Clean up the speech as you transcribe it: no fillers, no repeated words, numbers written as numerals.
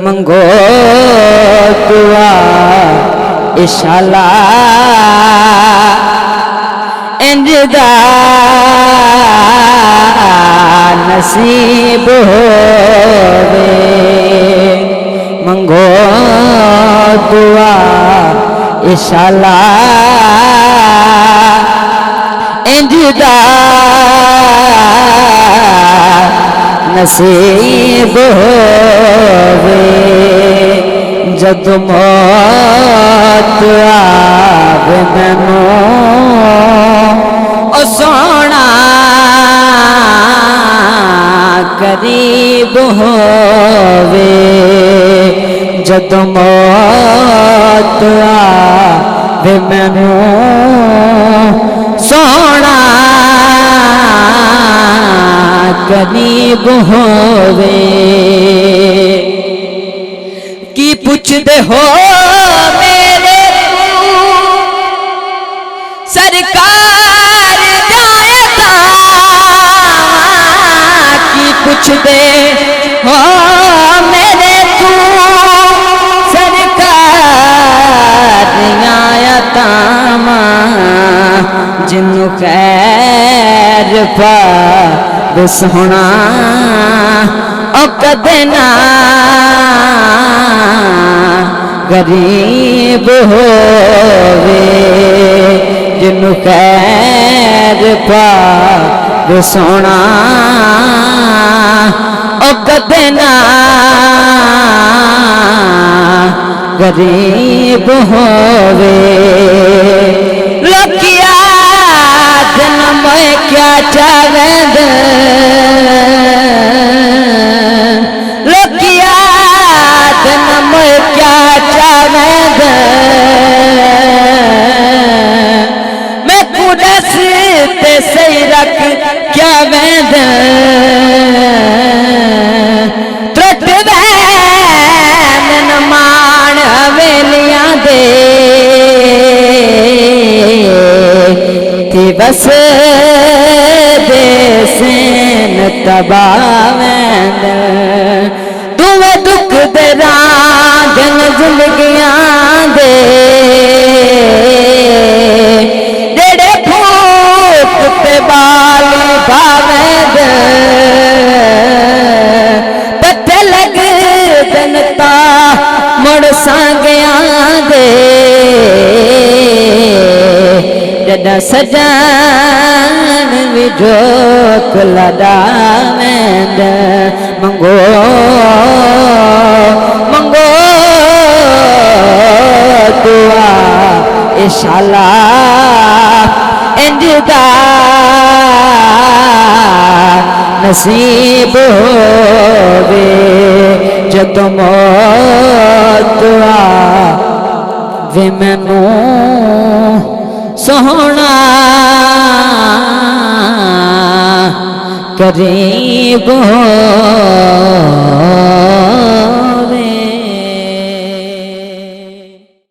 मंगो दुआ इंशाअल्लाह इंजदा नसीब होवे। मंगो दुआ इंशाअल्लाह इंजदा नसीब होवे। जद मौत आवे मैनू ओ सोना करीब होवे। जद मौत आवे मैनू सोना करीब होवे। की पुछदे हो मेरे सरकार जायता। की पुछदे हो मेरे तू सरकार आयता। जिन्नू खैर पा सोना ओ कदे ना गरीब होवे। जिन्नू खैर पा सोना ओ कदे ना गरीब होवे। लोकिया जन्म क्या चावेंद। लोकिया जन्म क्या चावेंद। मैं कुदस ते सही रख क्या वेंद। त्रुट वैन मान हवेलियां दे बस देसन तबावेंद। दुए दुख दे रांझन जिंदगियां दे जेड़े फूक ते बाली भावेंद। पत्ते लग जनता मुड़ सांगियां दे जदा सजान भी जोक लड़ावेंद। मंगो मंगो दुआ इंशाअल्लाह इंजदा नसीब होवे। जद मौत आवे मैनू सोना करीब हो।